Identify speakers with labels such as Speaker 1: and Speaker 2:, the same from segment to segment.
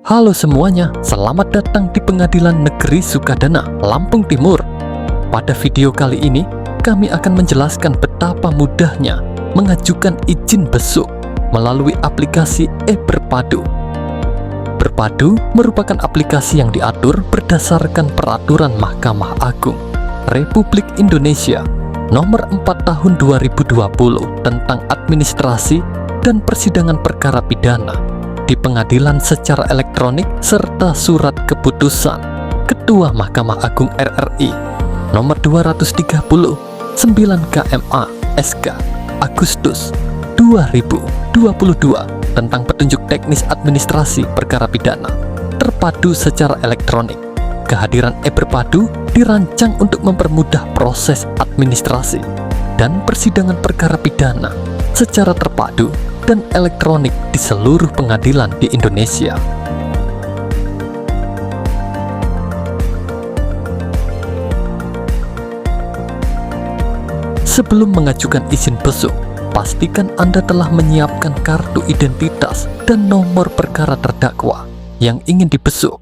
Speaker 1: Halo semuanya, selamat datang di Pengadilan Negeri Sukadana, Lampung Timur. Pada video kali ini, kami akan menjelaskan betapa mudahnya mengajukan izin besuk melalui aplikasi e-Berpadu. Berpadu merupakan aplikasi yang diatur berdasarkan Peraturan Mahkamah Agung Republik Indonesia Nomor 4 Tahun 2020 tentang administrasi dan persidangan perkara pidana di pengadilan secara elektronik serta surat keputusan Ketua Mahkamah Agung RRI Nomor 230 9 KMA SK Agustus 2022 tentang petunjuk teknis administrasi perkara pidana terpadu secara elektronik. Kehadiran e-Berpadu dirancang untuk mempermudah proses administrasi dan persidangan perkara pidana secara terpadu dan elektronik di seluruh pengadilan di Indonesia. Sebelum mengajukan izin besuk, pastikan Anda telah menyiapkan kartu identitas dan nomor perkara terdakwa yang ingin dibesuk.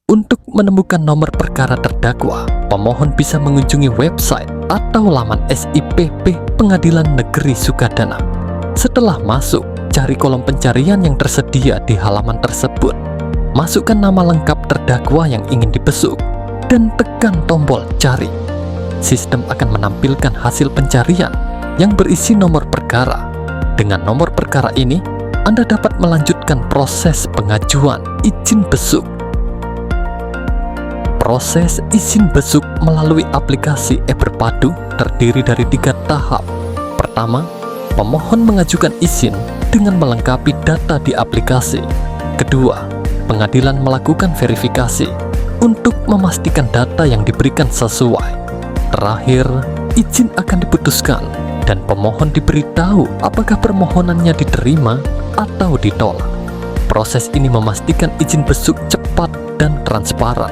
Speaker 1: Untuk menemukan nomor perkara terdakwa, pemohon bisa mengunjungi website atau laman SIPP Pengadilan Negeri Sukadana. Setelah masuk, cari kolom pencarian yang tersedia di halaman tersebut. Masukkan nama lengkap terdakwa yang ingin dibesuk dan tekan tombol cari. Sistem akan menampilkan hasil pencarian yang berisi nomor perkara. Dengan nomor perkara ini, Anda dapat melanjutkan proses pengajuan izin besuk. Proses izin besuk melalui aplikasi e-Berpadu terdiri dari 3 tahap. Pertama, pemohon mengajukan izin dengan melengkapi data di aplikasi. Kedua, pengadilan melakukan verifikasi untuk memastikan data yang diberikan sesuai. Terakhir, izin akan diputuskan dan pemohon diberitahu apakah permohonannya diterima atau ditolak. Proses ini memastikan izin besuk cepat dan transparan.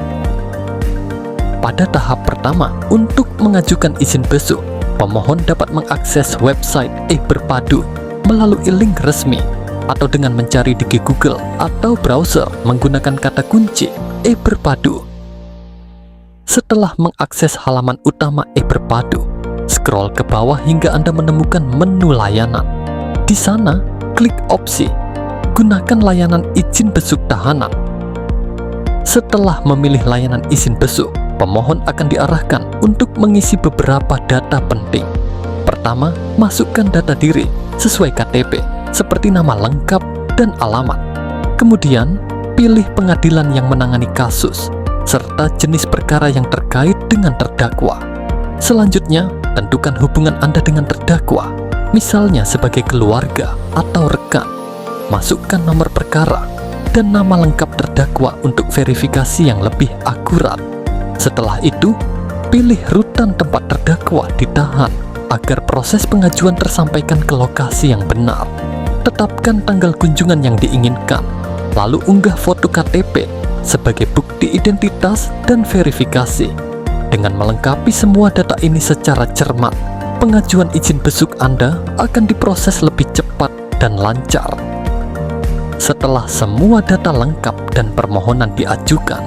Speaker 1: Pada tahap pertama, untuk mengajukan izin besuk, pemohon dapat mengakses website e-Berpadu melalui link resmi atau dengan mencari di Google atau browser menggunakan kata kunci e-Berpadu. Setelah mengakses halaman utama e-Berpadu, scroll ke bawah hingga Anda menemukan menu layanan. Di sana, klik opsi gunakan layanan izin besuk tahanan. Setelah memilih layanan izin besuk, pemohon akan diarahkan untuk mengisi beberapa data penting. Pertama, masukkan data diri sesuai KTP, seperti nama lengkap dan alamat. Kemudian, pilih pengadilan yang menangani kasus, serta jenis perkara yang terkait dengan terdakwa. Selanjutnya, tentukan hubungan Anda dengan terdakwa, misalnya sebagai keluarga atau rekan. Masukkan nomor perkara dan nama lengkap terdakwa untuk verifikasi yang lebih akurat. Setelah itu, pilih rutan tempat terdakwa ditahan agar proses pengajuan tersampaikan ke lokasi yang benar. Tetapkan tanggal kunjungan yang diinginkan, lalu unggah foto KTP sebagai bukti identitas dan verifikasi. Dengan melengkapi semua data ini secara cermat, pengajuan izin besuk Anda akan diproses lebih cepat dan lancar. Setelah semua data lengkap dan permohonan diajukan,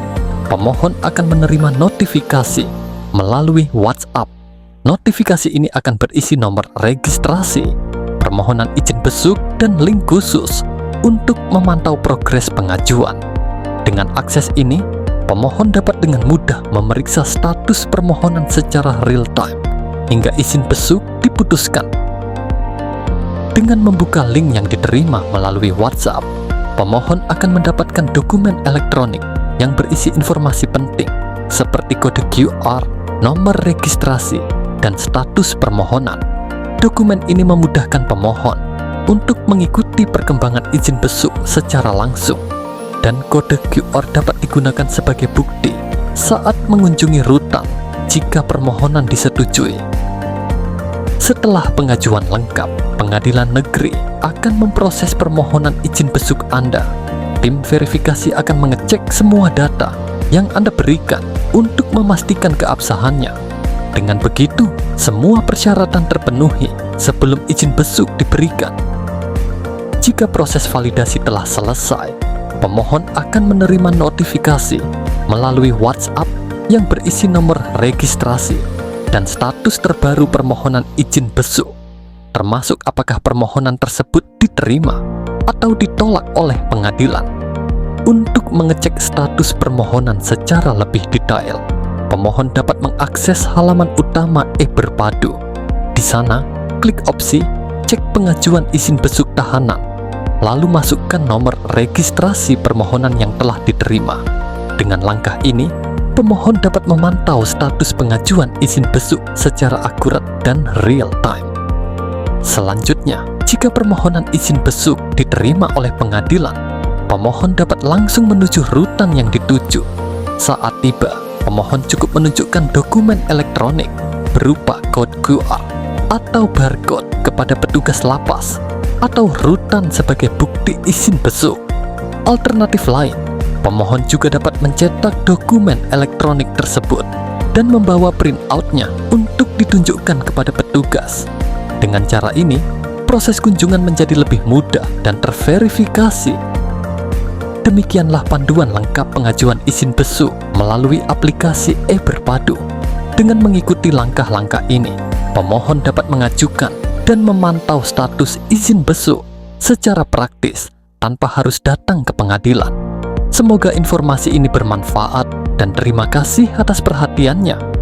Speaker 1: pemohon akan menerima notifikasi melalui WhatsApp. Notifikasi ini akan berisi nomor registrasi, permohonan izin besuk, dan link khusus untuk memantau progres pengajuan. Dengan akses ini, pemohon dapat dengan mudah memeriksa status permohonan secara real-time hingga izin besuk diputuskan. Dengan membuka link yang diterima melalui WhatsApp, pemohon akan mendapatkan dokumen elektronik yang berisi informasi penting seperti kode QR, nomor registrasi, dan status permohonan. Dokumen ini memudahkan pemohon untuk mengikuti perkembangan izin besuk secara langsung, dan kode QR dapat digunakan sebagai bukti saat mengunjungi rutan jika permohonan disetujui. Setelah pengajuan lengkap, pengadilan negeri akan memproses permohonan izin besuk Anda. Tim verifikasi akan mengecek semua data yang Anda berikan untuk memastikan keabsahannya. Dengan begitu, semua persyaratan terpenuhi sebelum izin besuk diberikan. Jika proses validasi telah selesai, pemohon akan menerima notifikasi melalui WhatsApp yang berisi nomor registrasi dan status terbaru permohonan izin besuk, termasuk apakah permohonan tersebut diterima atau ditolak oleh pengadilan. Untuk mengecek status permohonan secara lebih detail, pemohon dapat mengakses halaman utama e-Berpadu. Di sana, klik opsi cek pengajuan izin besuk tahanan, lalu masukkan nomor registrasi permohonan yang telah diterima. Dengan langkah ini, pemohon dapat memantau status pengajuan izin besuk secara akurat dan real time. Selanjutnya, jika permohonan izin besuk diterima oleh pengadilan, pemohon dapat langsung menuju rutan yang dituju. Saat tiba, pemohon cukup menunjukkan dokumen elektronik berupa kode QR atau barcode kepada petugas lapas atau rutan sebagai bukti izin besuk. Alternatif lain, pemohon juga dapat mencetak dokumen elektronik tersebut dan membawa printout-nya untuk ditunjukkan kepada petugas. Dengan cara ini, proses kunjungan menjadi lebih mudah dan terverifikasi. Demikianlah panduan lengkap pengajuan izin besuk melalui aplikasi e-Berpadu. Dengan mengikuti langkah-langkah ini, pemohon dapat mengajukan dan memantau status izin besuk secara praktis tanpa harus datang ke pengadilan. Semoga informasi ini bermanfaat dan terima kasih atas perhatiannya.